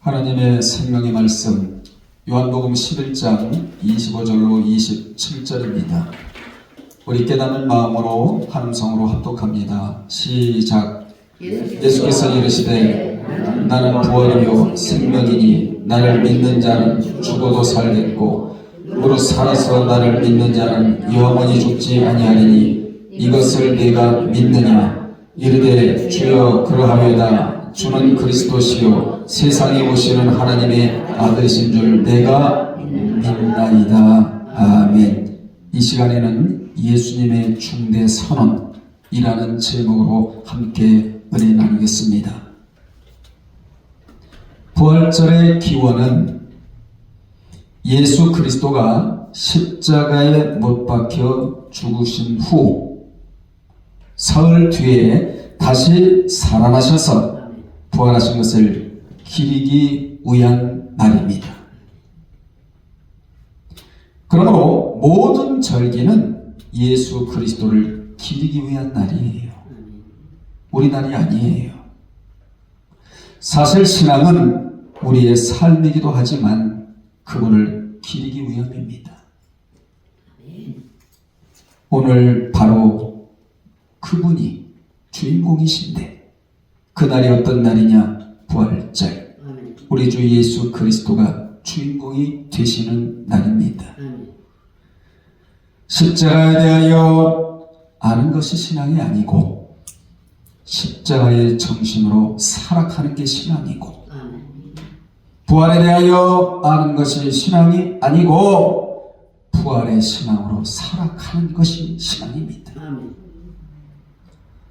하나님의 생명의 말씀 요한복음 11장 25절로 27절입니다. 우리 깨닫는 마음으로 한음성으로 합독합니다. 시작. 예수께서 이르시되 나는 부활이요 생명이니 나를 믿는 자는 죽어도 살겠고 무릇 살아서 나를 믿는 자는 영원히 죽지 아니하리니 이것을 네가 믿느냐. 이르되 주여 그러하외다. 주는 그리스도시요 세상에 오시는 하나님의 아들이신 줄 내가 믿나이다. 아멘. 이 시간에는 예수님의 중대 선언이라는 제목으로 함께 은혜 나누겠습니다. 부활절의 기원은 예수 그리스도가 십자가에 못 박혀 죽으신 후 사흘 뒤에 다시 살아나셔서 부활하신 것을 기리기 위한 날입니다. 그러므로 모든 절기는 예수 그리스도를 기리기 위한 날이에요. 우리 날이 아니에요. 사실 신앙은 우리의 삶이기도 하지만 그분을 기리기 위함입니다. 오늘 바로 그분이 주인공이신데 그날이 어떤 날이냐? 부활절. 우리 주 예수 그리스도가 주인공이 되시는 날입니다. 십자가에 대하여 아는 것이 신앙이 아니고 십자가의 정신으로 살아가는 게 신앙이고 부활에 대하여 아는 것이 신앙이 아니고 부활의 신앙으로 살아가는 것이 신앙입니다.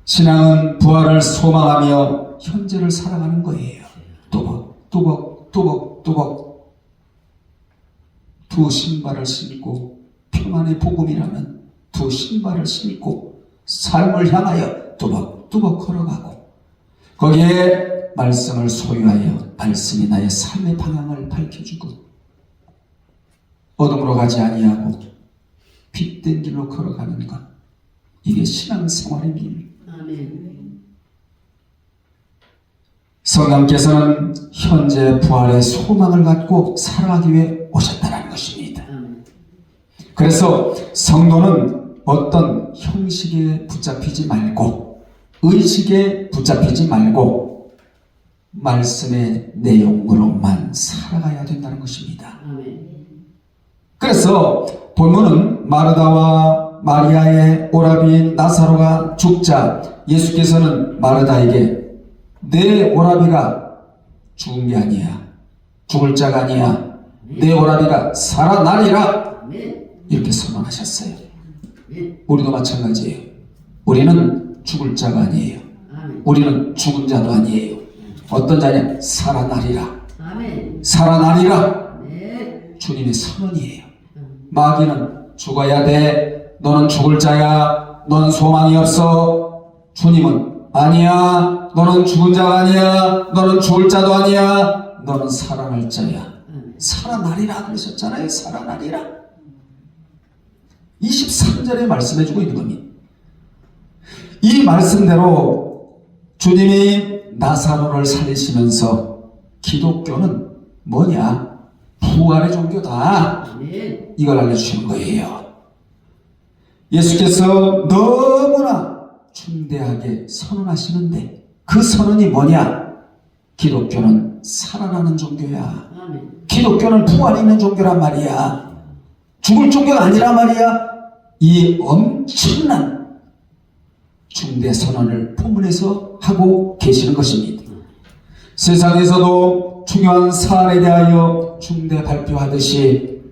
신앙은 부활을 소망하며 현재를 살아가는 거예요. 또벅또벅또벅또벅 두 신발을 신고 평안의 복음이라는 두 신발을 신고 삶을 향하여 또벅또벅 걸어가고 거기에 말씀을 소유하여 말씀이 나의 삶의 방향을 밝혀주고 어둠으로 가지 아니하고 빛된 길로 걸어가는 것, 이게 신앙생활입니다. 성령께서는 현재 부활의 소망을 갖고 살아가기 위해 오셨다는 것입니다. 그래서 성도는 어떤 형식에 붙잡히지 말고 의식에 붙잡히지 말고 말씀의 내용으로만 살아가야 된다는 것입니다. 그래서 본문은 마르다와 마리아의 오라비인 나사로가 죽자 예수께서는 마르다에게 내 오라비가 죽은 게 아니야. 죽을 자가 아니야. 내 오라비가 살아나리라. 이렇게 선언하셨어요. 우리도 마찬가지예요. 우리는 죽을 자가 아니에요. 우리는 죽은 자도 아니에요. 어떤 자냐? 살아나리라. 살아나리라. 주님의 선언이에요. 마귀는 죽어야 돼. 너는 죽을 자야. 너는 소망이 없어. 주님은 아니야. 너는 죽은 자가 아니야. 너는 죽을 자도 아니야. 너는 살아날 자야. 살아나리라 그러셨잖아요. 살아나리라. 23절에 말씀해주고 있는 겁니다. 이 말씀대로 주님이 나사로를 살리시면서 기독교는 뭐냐? 부활의 종교다. 이걸 알려주시는 거예요. 예수께서 너무나 중대하게 선언하시는데 그 선언이 뭐냐? 기독교는 살아나는 종교야. 기독교는 부활이 있는 종교란 말이야. 죽을 종교가 아니란 말이야. 이 엄청난 중대 선언을 본문에서 하고 계시는 것입니다. 세상에서도 중요한 사안에 대하여 중대 발표하듯이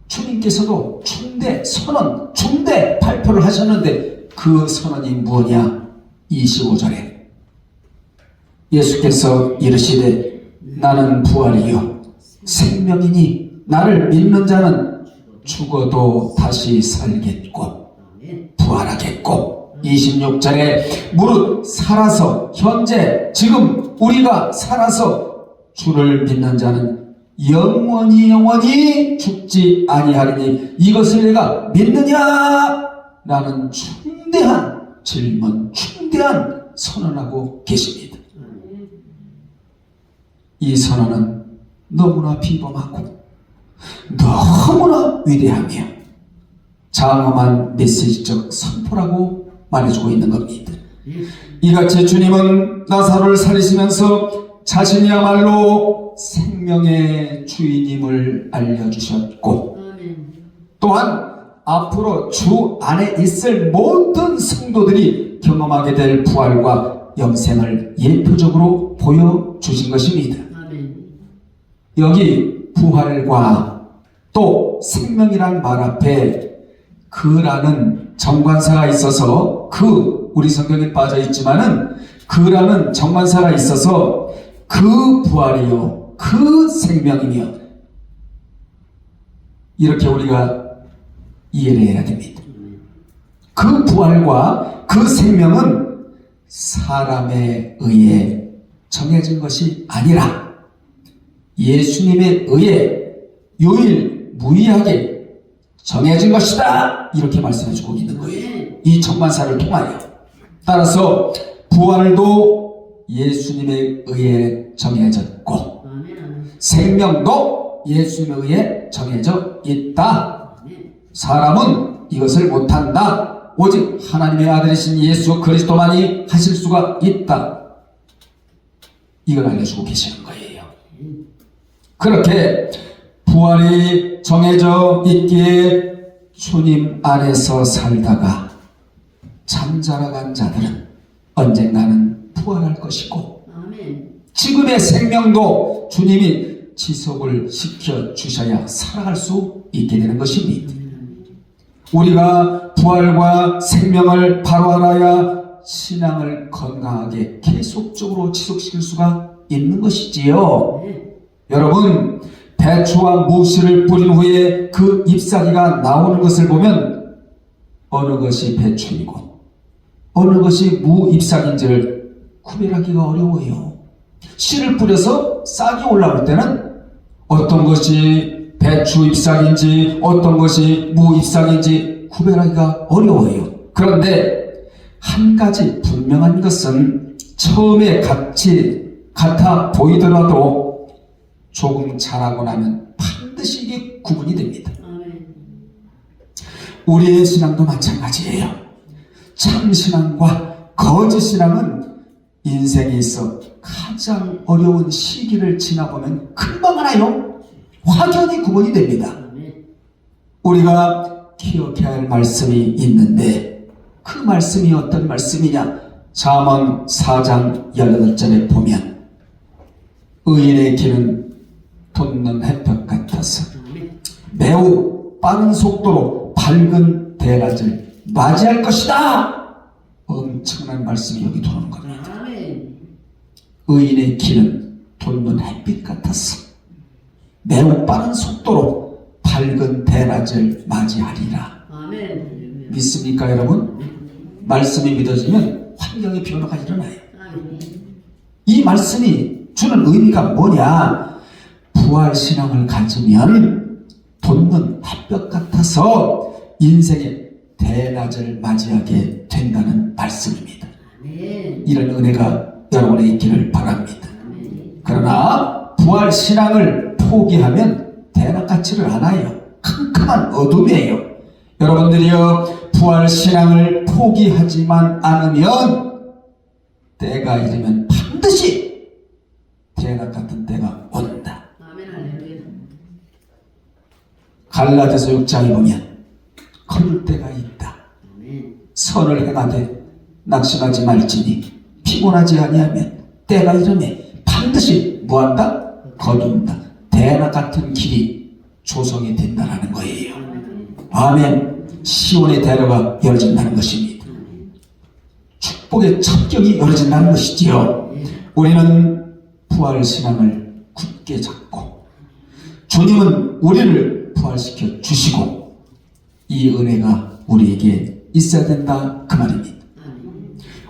주님께서도 중대 선언, 중대 발표를 하셨는데 그 선언이 뭐냐? 25절에 예수께서 이르시되 나는 부활이요 생명이니 나를 믿는 자는 죽어도 다시 살겠고 부활하겠고 26절에 무릇 살아서 현재 지금 우리가 살아서 주를 믿는 자는 영원히 죽지 아니하리니 이것을 내가 믿느냐? 라는 중대한 질문, 중대한 선언하고 계십니다. 이 선언은 너무나 비범하고 너무나 위대하며 장엄한 메시지적 선포라고 말해주고 있는 겁니다. 이같이 주님은 나사로를 살리시면서 자신이야말로 생명의 주인임을 알려주셨고, 또한 앞으로 주 안에 있을 모든 성도들이 경험하게 될 부활과 영생을 예표적으로 보여주신 것입니다. 여기 부활과 또 생명이란 말 앞에 그라는 정관사가 있어서, 우리 성경에 빠져 있지만은 그라는 정관사가 있어서 그 부활이요 그 생명이며, 이렇게 우리가 이해를 해야 됩니다. 그 부활과 그 생명은 사람에 의해 정해진 것이 아니라 예수님에 의해 유일무이하게 정해진 것이다, 이렇게 말씀해주고 있는 거예요. 이 정관사를 통하여. 따라서 부활도 예수님에 의해 정해졌고 생명도 예수님에 의해 정해져 있다. 사람은 이것을 못한다. 오직 하나님의 아들이신 예수 그리스도만이 하실 수가 있다. 이걸 알려주고 계시는 거예요. 그렇게 부활이 정해져 있기에 주님 안에서 살다가 잠자러간 자들은 언젠가는 부활할 것이고, 지금의 생명도 주님이 지속을 시켜주셔야 살아갈 수 있게 되는 것입니다. 우리가 부활과 생명을 바로 알아야 신앙을 건강하게 계속적으로 지속시킬 수가 있는 것이지요. 여러분, 배추와 무씨를 뿌린 후에 그 잎사귀가 나오는 것을 보면 어느 것이 배추이고 어느 것이 무 잎사귀인지를 구별하기가 어려워요. 씨를 뿌려서 싹이 올라올 때는 어떤 것이 배추 잎사귀인지 어떤 것이 무 잎사귀인지 구별하기가 어려워요. 그런데 한 가지 분명한 것은 처음에 같아 보이더라도 조금 자라고 나면 반드시 이게 구분이 됩니다. 우리의 신앙도 마찬가지예요. 참신앙과 거짓신앙은 인생에 있어 가장 어려운 시기를 지나보면 금방 알아요. 확연히 구분이 됩니다. 우리가 기억해야 할 말씀이 있는데 그 말씀이 어떤 말씀이냐? 잠언 4장 18절에 보면 의인의 길은 돋는 햇볕 같아서 매우 빠른 속도로 밝은 대낮을 맞이할 것이다. 엄청난 말씀이 여기 들어오는 겁니다. 의인의 길은 돋는 햇빛 같아서 매우 빠른 속도로 밝은 대낮을 맞이하리라. 믿습니까 여러분? 말씀이 믿어지면 환경의 변화가 일어나요. 이 말씀이 주는 의미가 뭐냐? 부활신앙을 가지면 돋는 햇볕 같아서 인생의 대낮을 맞이하게 된다는 말씀입니다. 이런 은혜가 여러분의 있기를 바랍니다. 그러나 부활신앙을 포기하면 대낮같지를 않아요. 캄캄한 어둠이에요. 여러분들이요, 부활신앙을 포기하지만 않으면 때가 이르면 반드시 대낮 같은 때가 온다. 갈라디아서 6장에 보면 거둘 때가 있다. 선을 행하되 낙심하지 말지니 피곤하지 아니하면 때가 이르매 반드시 뭐한다? 거둔다. 대낮 같은 길이 조성이 된다는 거예요. 아멘. 시온의 대로가 열어진다는 것입니다. 축복의 첩경이 열어진다는 것이지요. 우리는 부활신앙을 굳게 잡고 주님은 우리를 부활시켜 주시고 이 은혜가 우리에게 있어야 된다, 그 말입니다.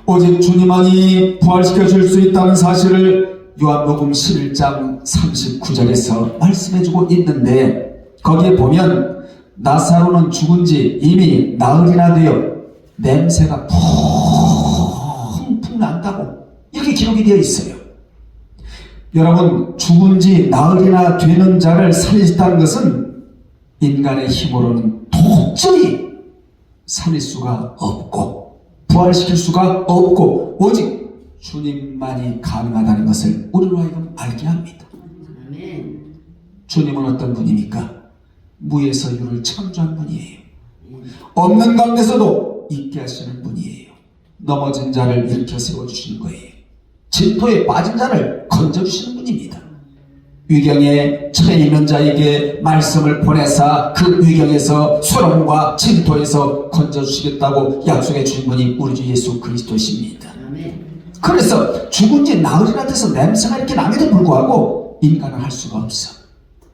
오직 주님만이 부활시켜 줄 수 있다는 사실을 요한복음 11장 39절에서 말씀해주고 있는데, 거기에 보면 나사로는 죽은 지 이미 나흘이나 되어 냄새가 풍풍 난다고 이렇게 기록이 되어 있어요. 여러분, 죽은 지 나흘이나 되는 자를 살리셨다는 것은 인간의 힘으로는 도저히 살릴 수가 없고 부활시킬 수가 없고 오직 주님만이 가능하다는 것을 우리로 하여금 알게 합니다. 주님은 어떤 분입니까? 무에서 유를 창조한 분이에요. 없는 가운데서도 있게 하시는 분이에요. 넘어진 자를 일으켜 세워주시는 거예요. 진토에 빠진 자를 건져주시는 분입니다. 위경에 처해 있는 자에게 말씀을 보내사 그 위경에서 소돔과 진토에서 건져주시겠다고 약속해 주신 분이 우리 주 예수 그리스도십니다. 그래서 죽은 지 나흘이나 돼서 냄새가 이렇게 남에도 불구하고 인간은 할 수가 없어.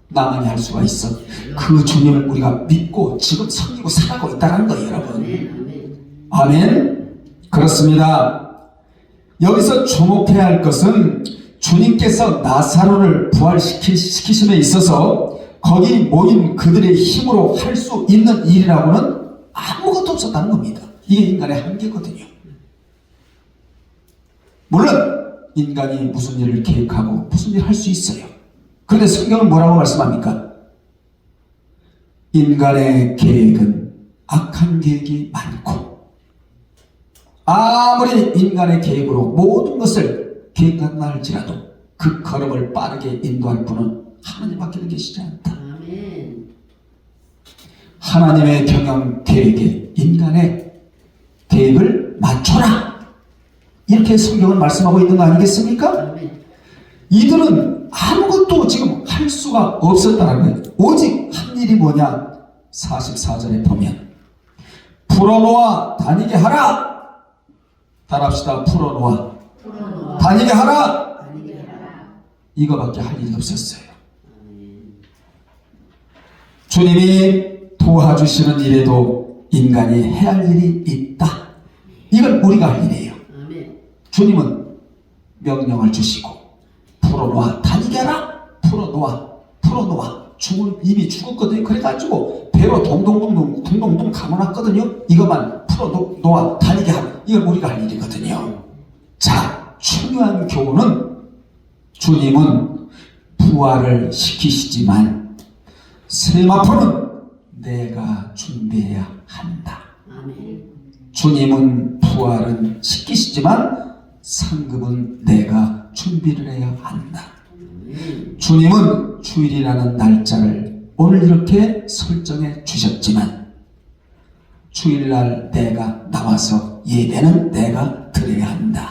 나만이 할 수가 있어. 그 주님을 우리가 믿고 지금 섬기고 살아가고 있다는 거예요, 여러분. 아멘. 그렇습니다. 여기서 주목해야 할 것은 주님께서 나사로를 부활시키심에 있어서 거기 모인 그들의 힘으로 할 수 있는 일이라고는 아무것도 없었다는 겁니다. 이게 인간의 한계거든요. 물론 인간이 무슨 일을 계획하고 무슨 일을 할 수 있어요. 그런데 성경은 뭐라고 말씀합니까? 인간의 계획은 악한 계획이 많고 아무리 인간의 계획으로 모든 것을 계획한다 할지라도 그 걸음을 빠르게 인도할 분은 하나님밖에 계시지 않다. 하나님의 경영 계획에 인간의 계획을 맞춰라. 이렇게 성경은 말씀하고 있는 거 아니겠습니까? 이들은 아무것도 지금 할 수가 없었다는 거예요. 오직 한 일이 뭐냐? 44절에 보면 풀어놓아 다니게 하라. 따라합시다. 풀어놓아 다니게 하라. 이거밖에 할 일이 없었어요. 주님이 도와주시는 일에도 인간이 해야 할 일이 있다. 이건 우리가 할 일이에요. 주님은 명령을 주시고 풀어놓아 다니게 하라. 풀어놓아 이미 죽었거든요. 그래가지고 배로 동동동 감아놨거든요. 이것만 풀어놓아 다니게 하라. 이건 우리가 할 일이거든요. 자, 중요한 교훈은 주님은 부활을 시키시지만 세마포는 내가 준비해야 한다. 주님은 부활은 시키시지만 상급은 내가 준비를 해야 한다. 주님은 주일이라는 날짜를 오늘 이렇게 설정해 주셨지만 주일날 내가 나와서 예배는 내가 드려야 한다.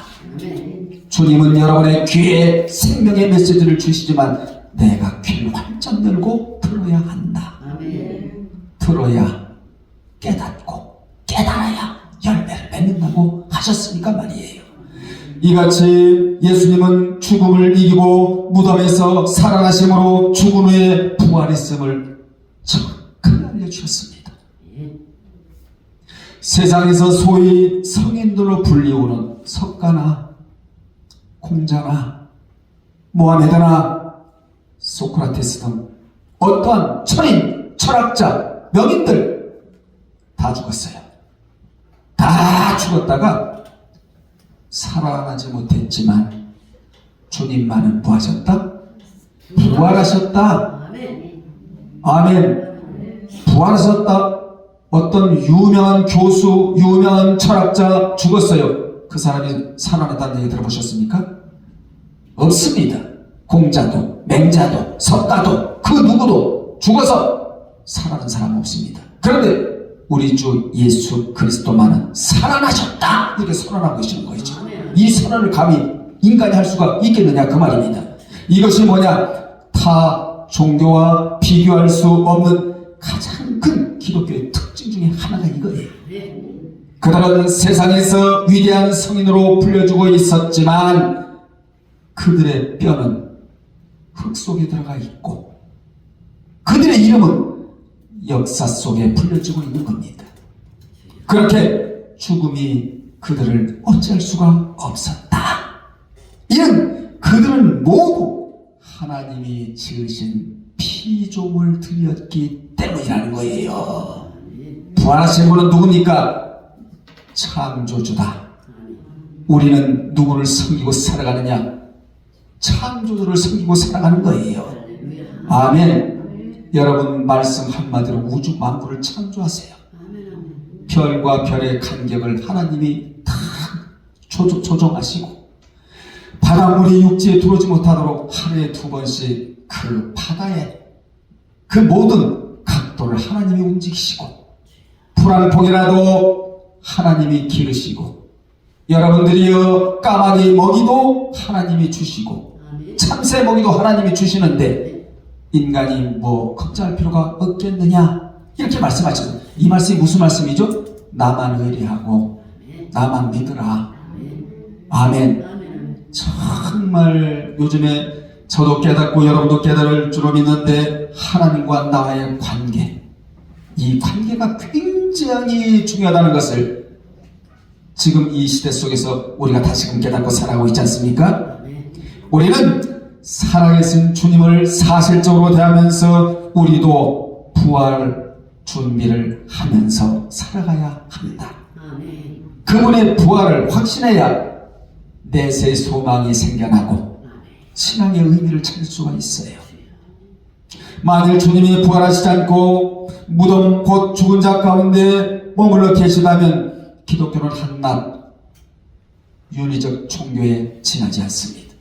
주님은 여러분의 귀에 생명의 메시지를 주시지만 내가 귀를 활짝 열고 들어야 한다. 들어야 깨닫고 깨달아야 열매를 맺는다고 하셨으니까 말이에요. 이같이 예수님은 죽음을 이기고 무덤에서 살아나심으로 죽은 후에 부활했음을 정확하게 알려주셨습니다. 세상에서 소위 성인들로 불리우는 석가나 공자나 모하메드나 소크라테스 등 어떠한 철인, 철학자, 명인들 다 죽었어요. 다 죽었다가 살아나지 못했지만 주님만은 뭐 하셨다? 부활하셨다. 아멘. 부활하셨다. 어떤 유명한 교수, 유명한 철학자 죽었어요. 그 사람이 살아났다는 얘기 들어보셨습니까? 없습니다. 공자도 맹자도 석가도 그 누구도 죽어서 살아난 사람 없습니다. 그런데 우리 주 예수 그리스도만은 살아나셨다 이렇게 선언하고 계시는 거죠. 이 선언을 감히 인간이 할 수가 있겠느냐 그 말입니다. 이것이 뭐냐? 타 종교와 비교할 수 없는 가장 큰 기독교의 특징 중에 하나가 이거예요. 그들은 세상에서 위대한 성인으로 불려주고 있었지만 그들의 뼈는 흙 속에 들어가 있고 그들의 이름은 역사 속에 불려지고 있는 겁니다. 그렇게 죽음이 그들을 어찌할 수가 없었다. 이는 그들은 모두 하나님이 지으신 피조물 들이었기 때문이라는 거예요. 부활하신 분은 누굽니까? 창조주다. 우리는 누구를 섬기고 살아가느냐? 창조주를 섬기고 살아가는 거예요. 아멘. 여러분 말씀 한마디로 우주 만물을 창조하세요. 별과 별의 간격을 하나님이 다 조정하시고 바닷물이 육지에 들어오지 못하도록 하루에 2번씩 그 바다에 그 모든 각도를 하나님이 움직이시고 불안 폭이라도 하나님이 기르시고 여러분들이요 까마귀 먹이도 하나님이 주시고 참새 먹이도 하나님이 주시는데 인간이 뭐 걱정할 필요가 없겠느냐 이렇게 말씀하셨어요. 이 말씀이 무슨 말씀이죠? 나만 의뢰하고 나만 믿으라. 아멘. 정말 요즘에 저도 깨닫고 여러분도 깨달을 줄로 믿는데 하나님과 나와의 관계, 이 관계가 굉장히 중요하다는 것을 지금 이 시대 속에서 우리가 다시금 깨닫고 살아가고 있지 않습니까? 우리는 살아계신 주님을 사실적으로 대하면서 우리도 부활 준비를 하면서 살아가야 합니다. 그분의 부활을 확신해야 내세 소망이 생겨나고 신앙의 의미를 찾을 수가 있어요. 만일 주님이 부활하시지 않고 무덤 곧 죽은 자 가운데 머물러 계시다면 기독교는 한낱 윤리적 종교에 지나지 않습니다.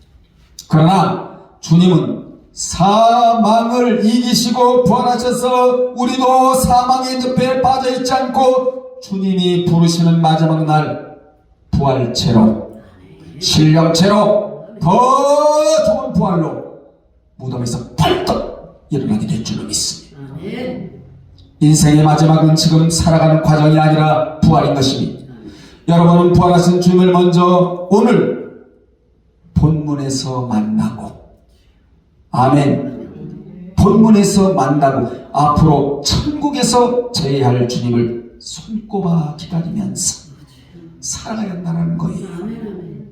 그러나 주님은 사망을 이기시고 부활하셔서 우리도 사망의 늪에 빠져있지 않고 주님이 부르시는 마지막 날 부활체로 신령체로 더 좋은 부활로 무덤에서 펄떡 일어나게 될 줄로 믿습니다. 인생의 마지막은 지금 살아가는 과정이 아니라 부활인 것입니다. 여러분은 부활하신 주님을 먼저 오늘 본문에서 만나고 아멘. 본문에서 만나고 앞으로 천국에서 제할 주님을 손꼽아 기다리면서 살아가야 한다는 거예요.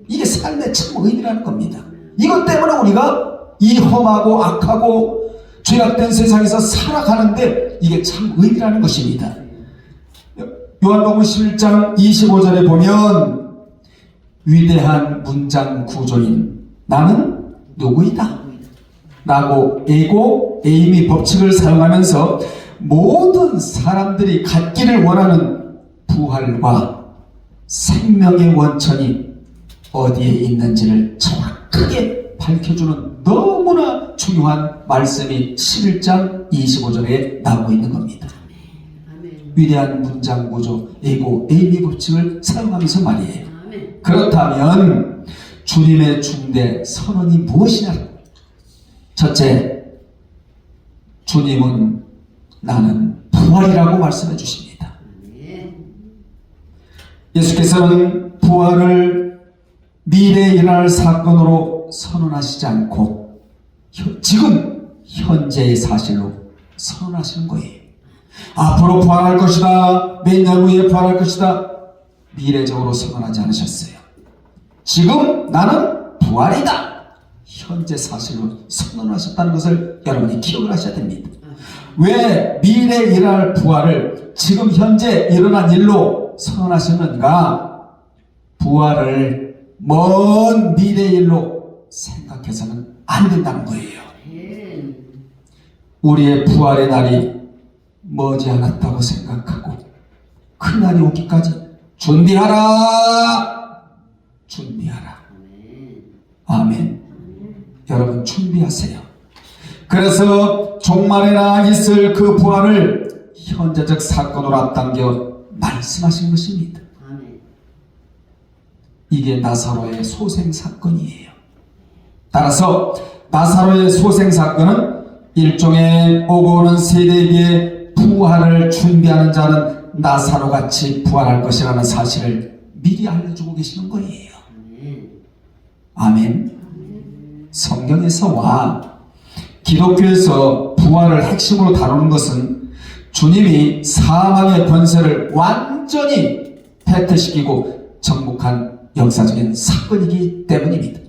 이게 삶의 참 의미라는 겁니다. 이것 때문에 우리가 이 험하고 악하고 죄악된 세상에서 살아가는데 이게 참 의미라는 것입니다. 요한복음 11장 25절에 보면 위대한 문장 구조인 나는 누구이다 라고 에고 에이미 법칙을 사용하면서 모든 사람들이 갖기를 원하는 부활과 생명의 원천이 어디에 있는지를 정확하게 밝혀주는 너무나 중요한 말씀이 11장 25절에 나오고 있는 겁니다. 위대한 문장 구조 에고 에이미 법칙을 사용하면서 말이에요. 그렇다면 주님의 중대 선언이 무엇이냐? 첫째, 주님은 나는 부활이라고 말씀해 주십니다. 예수께서는 부활을 미래에 일어날 사건으로 선언하시지 않고 지금 현재의 사실로 선언하시는 거예요. 앞으로 부활할 것이다, 몇 년 후에 부활할 것이다, 미래적으로 선언하지 않으셨어요. 지금 나는 부활이다, 현재 사실로 선언하셨다는 것을 여러분이 기억을 하셔야 됩니다. 왜 미래에 일어날 부활을 지금 현재 일어난 일로 선언하셨는가? 부활을 먼 미래의 일로 생각해서는 안 된다는 거예요. 우리의 부활의 날이 머지않았다고 생각하고 그 날이 오기까지 준비하라. 준비하라. 아멘. 여러분 준비하세요. 그래서 종말에나 있을 그 부활을 현재적 사건으로 앞당겨 말씀하신 것입니다. 이게 나사로의 소생 사건이에요. 따라서 나사로의 소생 사건은 일종의 오고 오는 세대에게 부활을 준비하는 자는 나사로같이 부활할 것이라는 사실을 미리 알려주고 계시는 거예요. 아멘. 성경에서와 기독교에서 부활을 핵심으로 다루는 것은 주님이 사망의 권세를 완전히 패퇴시키고 정복한 역사적인 사건이기 때문입니다.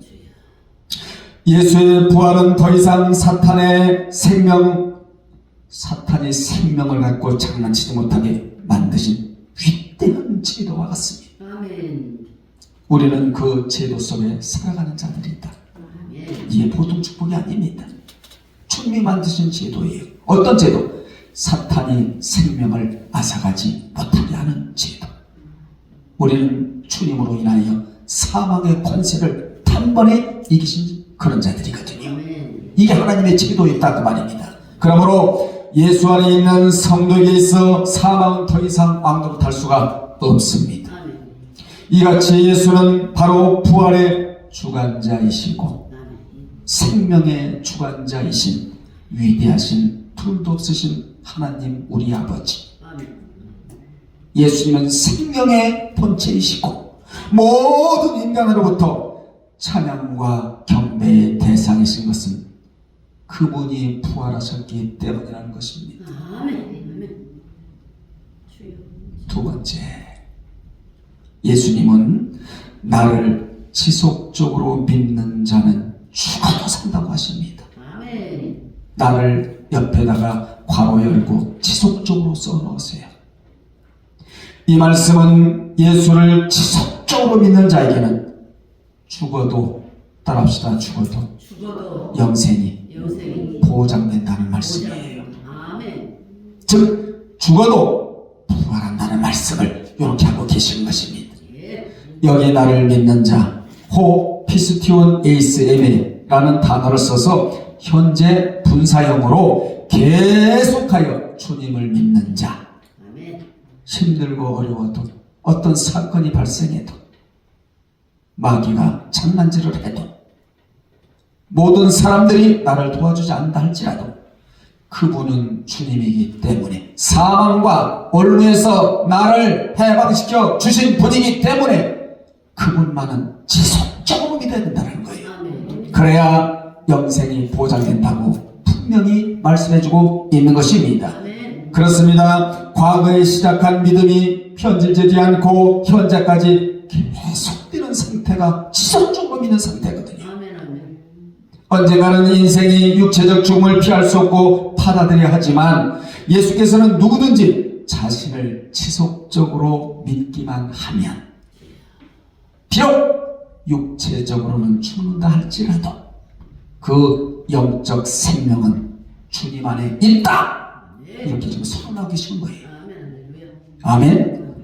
예수의 부활은 더 이상 사탄이 생명을 갖고 장난치지 못하게 만드신 위대한 제도와 같습니다. 우리는 그 제도 속에 살아가는 자들이다. 이게 보통 축복이 아닙니다. 주님이 만드신 제도예요. 어떤 제도? 사탄이 생명을 앗아가지 못하게 하는 제도. 우리는 주님으로 인하여 사망의 권세를 단번에 이기신 그런 자들이거든요. 이게 하나님의 제도에 있다 그 말입니다. 그러므로 예수 안에 있는 성도에게 있어 사망은 더 이상 왕노릇 할 수가 없습니다. 이같이 예수는 바로 부활의 주관자이시고 생명의 주관자이신 위대하신 둘도 없으신 하나님 우리 아버지. 예수님은 생명의 본체이시고 모든 인간으로부터 찬양과 경배의 대상이신 것은 그분이 부활하셨기 때문이라는 것입니다. 두 번째, 예수님은 나를 지속적으로 믿는 자는 죽어도 산다고 하십니다. 나를 옆에다가 괄호 열고 지속적으로 써놓으세요. 이 말씀은 예수를 지속적으로 믿는 자에게는 죽어도, 따라합시다, 죽어도 영생이 보장된다는 말씀이에요. 즉 죽어도 부활한다는 말씀을 이렇게 하고 계시는 것입니다. 여기 나를 믿는 자, 호 피스티온 에이스 에메라는 단어를 써서 현재 분사형으로 계속하여 주님을 믿는 자. 힘들고 어려워도 어떤 사건이 발생해도 마귀가 장난질을 해도 모든 사람들이 나를 도와주지 않는다 할지라도 그분은 주님이기 때문에 사망과 원루에서 나를 해방시켜 주신 분이기 때문에 그분만은 지속적으로 믿어야 된다는 거예요. 그래야 영생이 보장된다고 분명히 말씀해주고 있는 것입니다. 그렇습니다. 과거에 시작한 믿음이 편질되지 않고 현재까지 계속되는 상태가 지속적으로 믿는 상태거든요. 언젠가는 인생이 육체적 죽음을 피할 수 없고 받아들여야 하지만 예수께서는 누구든지 자신을 지속적으로 믿기만 하면 비록 육체적으로는 죽는다 할지라도 그 영적 생명은 주님 안에 있다. 이렇게 지금 선언하고 계시는 거예요. 아멘.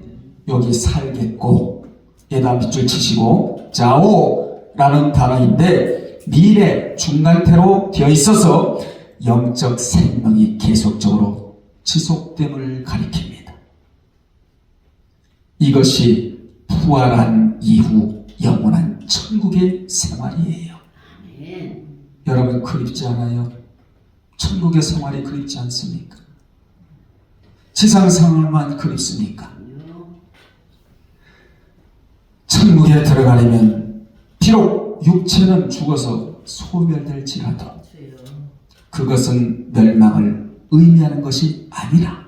여기 살겠고 에다 밑줄 치시고 자오라는 단어인데 미래 중간태로 되어 있어서 영적 생명이 계속적으로 지속됨을 가리킵니다. 이것이 부활한 이후 영원한 천국의 생활이에요. 여러분 그립지 않아요? 천국의 생활이 그립지 않습니까? 지상 생활만 그립습니까? 천국에 들어가려면 비록 육체는 죽어서 소멸될지라도 그것은 멸망을 의미하는 것이 아니라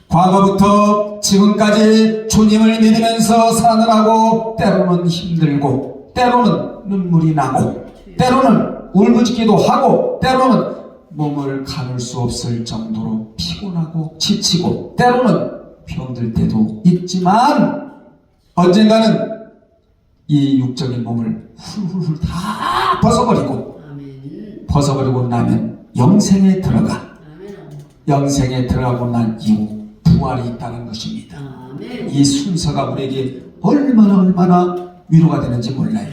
과거부터 지금까지 주님을 믿으면서 사느라고 때로는 힘들고 때로는 눈물이 나고 때로는 울부짖기도 하고 때로는 몸을 가눌 수 없을 정도로 피곤하고 지치고 때로는 병들 때도 있지만 언젠가는 이 육적인 몸을 훌훌훌 다 벗어버리고 나면 영생에 들어가 영생에 들어가고 난 이후 부활이 있다는 것입니다. 이 순서가 우리에게 얼마나 위로가 되는지 몰라요.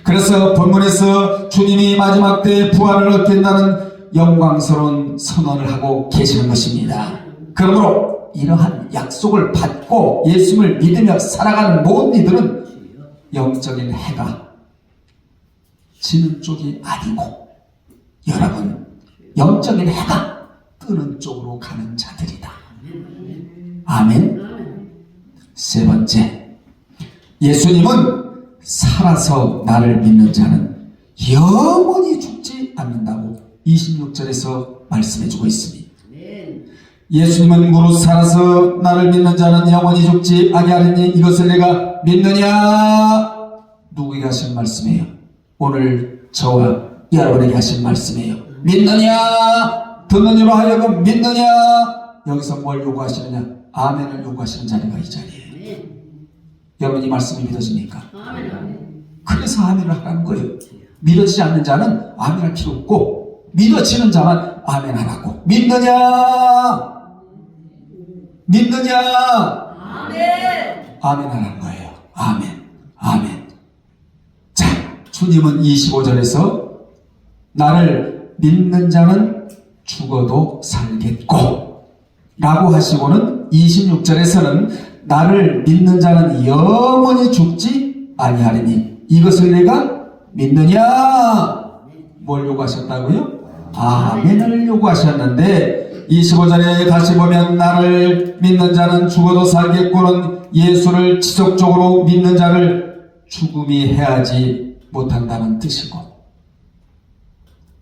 그래서 본문에서 주님이 마지막 때 부활을 얻겠다는 영광스러운 선언을 하고 계시는 것입니다. 그러므로 이러한 약속을 받고 예수를 믿으며 살아가는 모든 이들은 영적인 해가 지는 쪽이 아니고 여러분 영적인 해가 뜨는 쪽으로 가는 자들이다. 아멘. 세 번째, 예수님은 살아서 나를 믿는 자는 영원히 죽지 않는다고 26절에서 말씀해주고 있습니다. 예수님은 무릇 살아서 나를 믿는 자는 영원히 죽지 아니하리니 이것을 내가 믿느냐? 누구에게 하신 말씀이에요? 오늘 저와 여러분에게 하신 말씀이에요. 믿느냐? 듣는 이로 하여금 믿느냐? 여기서 뭘 요구하시느냐? 아멘을 요구하시는 자리가 이 자리예요. 여러분 이 말씀이 믿어집니까? 그래서 아멘을 하라는 거예요. 믿어지지 않는 자는 아멘할 필요 없고 믿어지는 자만 아멘하라고. 믿느냐? 믿느냐? 아멘. 아멘하라는 거예요. 아멘. 아멘. 자, 주님은 25절에서 나를 믿는 자는 죽어도 살겠고 라고 하시고는 26절에서는 나를 믿는 자는 영원히 죽지 아니하리니 이것을 내가 믿느냐? 뭘 요구하셨다고요? 아멘을 요구하셨는데 25절에 다시 보면 나를 믿는 자는 죽어도 살겠고는 예수를 지속적으로 믿는 자를 죽음이 해하지 못한다는 뜻이고,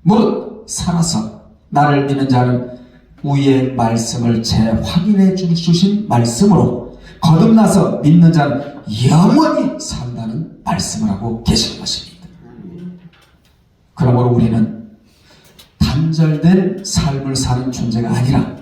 무릇 살아서 나를 믿는 자는 위의 말씀을 재확인해 주신 말씀으로 거듭나서 믿는 자는 영원히 산다는 말씀을 하고 계시는 것입니다. 그러므로 우리는 단절된 삶을 사는 존재가 아니라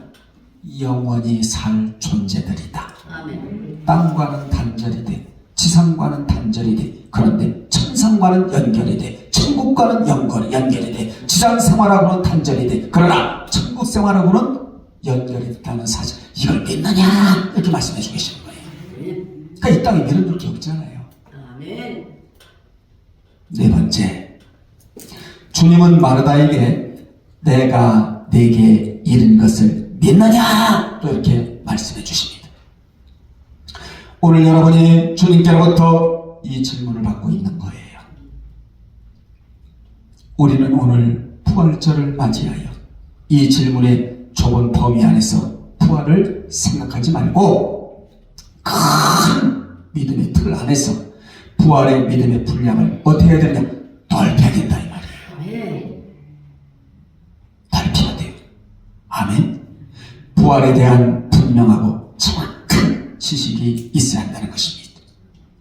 영원히 살 존재들이다. 아멘. 땅과는 단절이 돼, 지상과는 단절이 돼, 그런데 천상과는 연결이 돼, 천국과는 연결이 돼, 지상 생활하고는 단절이 돼, 그러나 천국 생활하고는 연결이 됐다는 사실, 이걸 믿느냐? 이렇게 말씀해 주고 계시는 거예요. 그러니까 이 땅에 믿을 게 없잖아요. 아멘. 네 번째, 주님은 마르다에게 내가 네게 이른 것을 믿느냐? 또 이렇게 말씀해 주십니다. 오늘 여러분이 주님께로부터 이 질문을 받고 있는 거예요. 우리는 오늘 부활절을 맞이하여 이 질문의 좁은 범위 안에서 부활을 생각하지 말고 큰 믿음의 틀 안에서 부활의 믿음의 분량을 어떻게 해야 되느냐? 넓혀야 된다 이 말이에요. 아멘. 넓혀야 돼요. 아멘. 부활에 대한 분명하고 정확한 지식이 있어야 한다는 것입니다.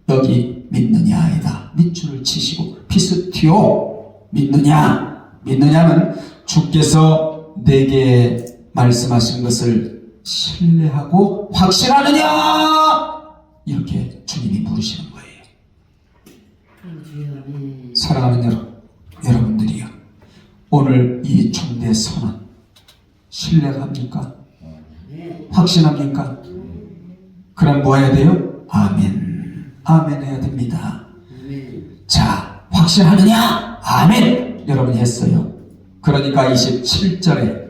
여기 믿느냐에다 밑줄을 치시고 피스티오 믿느냐는 주께서 내게 말씀하신 것을 신뢰하고 확신하느냐? 이렇게 주님이 물으시는 거예요. 아멘. 사랑하는 여러분들이요, 오늘 이 중대 선언 신뢰합니까? 확신합니까? 그럼 뭐 해야 돼요? 아멘. 아멘 해야 됩니다. 아멘. 자, 확신하느냐? 아멘. 여러분이 했어요. 그러니까 27절에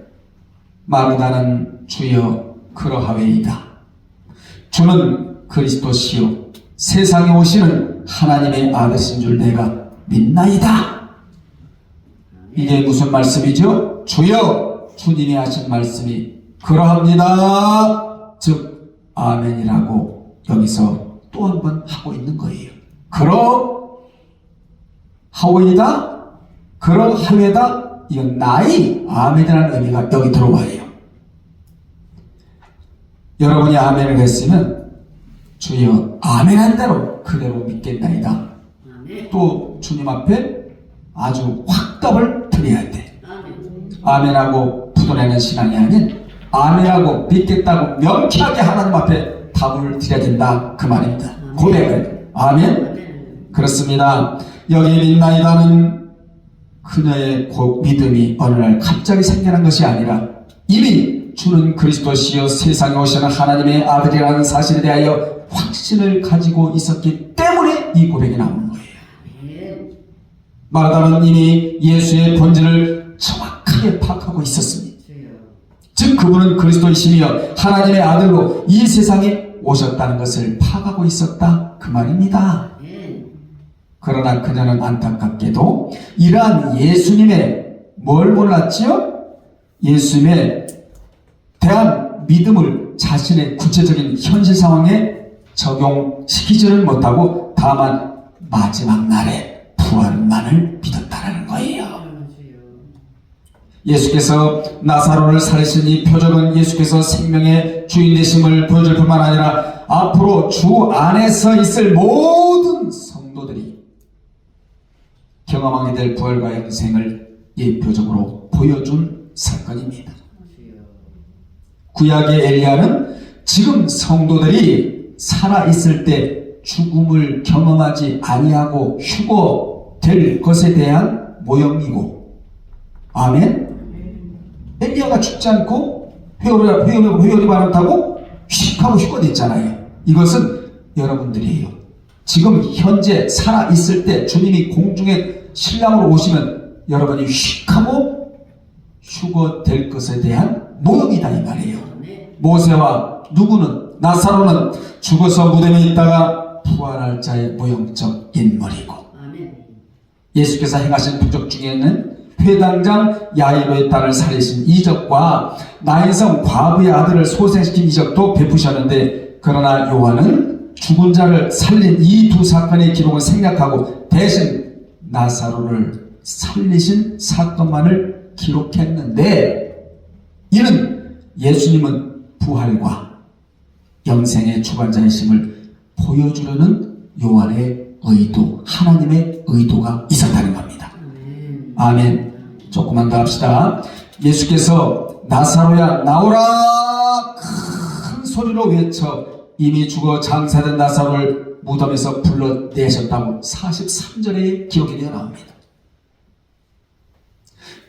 마르다는 주여 그러하외이다. 주는 그리스도시요 세상에 오시는 하나님의 아들신 줄 내가 믿나이다. 이게 무슨 말씀이죠? 주여, 주님이 하신 말씀이 그러합니다. 즉 아멘이라고 여기서 또 한 번 하고 있는 거예요. 그러하오이다, 그러하외다, 이건 나의 아멘이라는 의미가 여기 들어와요. 여러분이 아멘을 했으면 주여 아멘한 대로 그대로 믿겠나이다. 아멘. 또 주님 앞에 아주 확답을 드려야 돼. 아멘. 아멘하고 부도내는 신앙이 아닌 아멘하고 믿겠다고 명쾌하게 하나님 앞에 답을 드려야 된다 그 말입니다. 고백을. 아멘. 아멘. 그렇습니다. 여기 믿나이다는 그녀의 믿음이 어느 날 갑자기 생겨난 것이 아니라 이미 주는 그리스도시여 세상에 오시는 하나님의 아들이라는 사실에 대하여 확신을 가지고 있었기 때문에 이 고백이 나오는 거예요. 아멘. 마르다는 이미 예수의 본질을 정확하게 파악하고 있었습니다. 주여. 즉 그분은 그리스도이시며 하나님의 아들로 이 세상에 오셨다는 것을 파악하고 있었다 그 말입니다. 아멘. 그러나 그녀는 안타깝게도 이러한 예수님의 뭘 몰랐지요? 예수님에 대한 믿음을 자신의 구체적인 현실 상황에 적용시키지는 못하고 다만 마지막 날에 부활만을 믿었다는 거예요. 주여. 예수께서 나사로를 살리신 이 표적은 예수께서 생명의 주인 되심을 보여줄 뿐만 아니라 앞으로 주 안에서 있을 모든 성도들이 경험하게 될 부활과 영생을 예표적으로 보여준 사건입니다. 주여. 구약의 엘리야는 지금 성도들이 살아있을 때 죽음을 경험하지 아니하고 휴고 될 것에 대한 모형이고, 아멘. 엘리야가 죽지 않고 회오리 바람 타고 휙하고 휴거됐잖아요. 이것은 여러분들이에요. 지금 현재 살아있을 때 주님이 공중에 신랑으로 오시면 여러분이 휙하고 휴거될 것에 대한 모형이다 이 말이에요. 모세와 누구는 나사로는 죽어서 무덤에 있다가 부활할 자의 모형적 인물이고, 예수께서 행하신 부적 중에는 회당장 야이로의 딸을 살리신 이적과 나인성 과부의 아들을 소생시킨 이적도 베푸셨는데, 그러나 요한은 죽은 자를 살린 이 두 사건의 기록을 생략하고 대신 나사로를 살리신 사건만을 기록했는데, 이는 예수님은 부활과 영생의 주관자이심을 보여주려는 요한의 의도, 하나님의 의도가 있었다는 겁니다. 아멘. 조금만 더 합시다. 예수께서 나사로야 나오라 큰 소리로 외쳐 이미 죽어 장사된 나사로를 무덤에서 불러내셨다고 43절에 기록이 되어 나옵니다.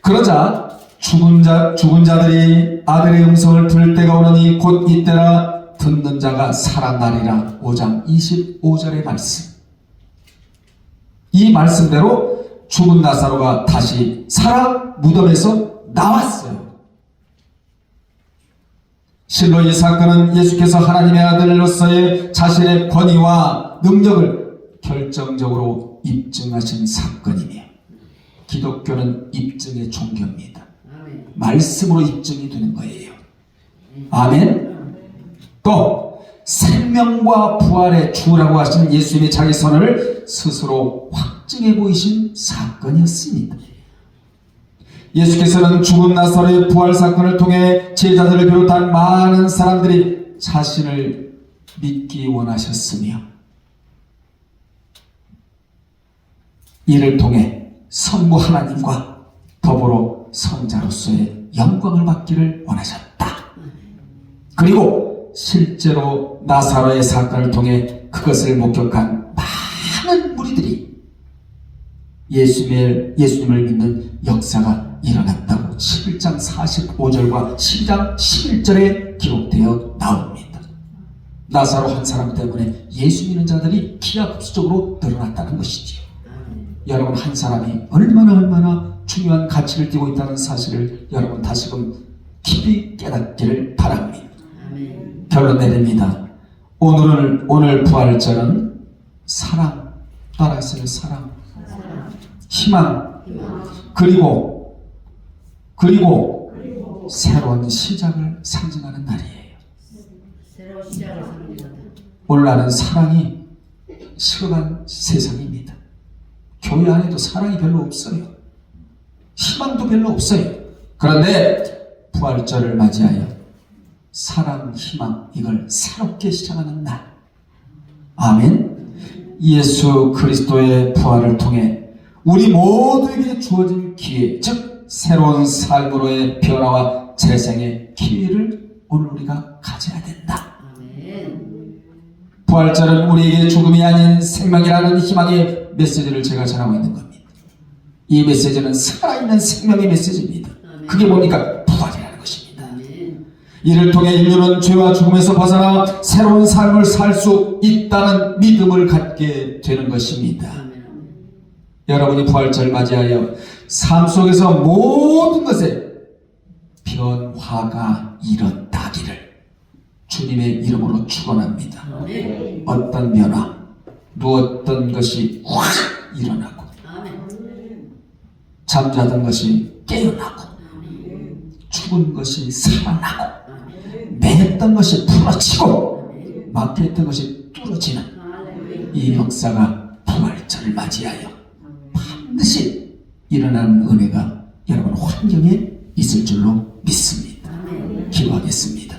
그러자 죽은 자들이 아들의 음성을 들을 때가 오느니 곧 이때라 듣는 자가 살아나리라. 5장 25절의 말씀. 이 말씀대로 죽은 나사로가 다시 살아 무덤에서 나왔어요. 실로 이 사건은 예수께서 하나님의 아들로서의 자신의 권위와 능력을 결정적으로 입증하신 사건이며, 기독교는 입증의 종교입니다. 말씀으로 입증이 되는 거예요. 아멘. 또 생명과 부활의 주라고 하신 예수님의 자기 선언을 스스로 확증해 보이신 사건이었습니다. 예수께서는 죽은 나사로의 부활 사건을 통해 제자들을 비롯한 많은 사람들이 자신을 믿기 원하셨으며, 이를 통해 성부 하나님과 더불어 성자로서의 영광을 받기를 원하셨다. 그리고 실제로 나사로의 사건을 통해 그것을 목격한 많은 무리들이 예수님을 믿는 역사가 일어났다고 11장 45절과 12장 11절에 기록되어 나옵니다. 나사로 한 사람 때문에 예수 믿는 자들이 기하급수적으로 늘어났다는 것이지요. 여러분, 한 사람이 얼마나 중요한 가치를 띠고 있다는 사실을 여러분 다시금 깊이 깨닫기를 바랍니다. 결론 내립니다. 오늘 부활절은 사랑, 따라하세요. 사랑, 희망, 그리고 새로운 시작을 상징하는 날이에요. 오늘날은 사랑이 식어간 세상입니다. 교회 안에도 사랑이 별로 없어요. 희망도 별로 없어요. 그런데 부활절을 맞이하여 사랑, 희망, 이걸 새롭게 시작하는 날. 아멘. 예수 그리스도의 부활을 통해 우리 모두에게 주어진 기회, 즉 새로운 삶으로의 변화와 재생의 기회를 오늘 우리가 가져야 된다. 부활절은 우리에게 죽음이 아닌 생명이라는 희망의 메시지를 제가 전하고 있는 겁니다. 이 메시지는 살아있는 생명의 메시지입니다. 그게 뭡니까? 부활이라는 것입니다. 이를 통해 인류는 죄와 죽음에서 벗어나 새로운 삶을 살 수 있다는 믿음을 갖게 되는 것입니다. 여러분이 부활절 맞이하여 삶 속에서 모든 것에 변화가 일어나기를 주님의 이름으로 축원합니다. 어떤 변화, 누웠던 것이 확 일어나고, 잠자던 것이 깨어나고, 죽은 것이 살아나고, 맸던 것이 풀어지고, 막혀있던 것이 뚫어지는 이 역사가 부활절을 맞이하여 반드시 일어나는 은혜가 여러분 환경에 있을 줄로 믿습니다. 기도하겠습니다.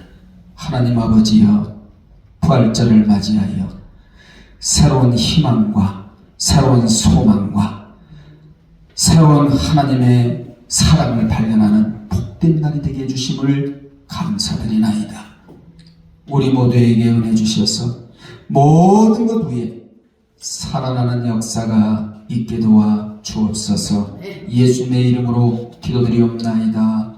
하나님 아버지여, 부활절을 맞이하여 새로운 희망과 새로운 소망과 새로운 하나님의 사랑을 발견하는 복된 날이 되게 해주심을 감사드리나이다. 우리 모두에게 은혜 주셔서 모든 것 위에 살아나는 역사가 있게 도와 주옵소서. 아멘. 예수님의 이름으로 기도드리옵나이다.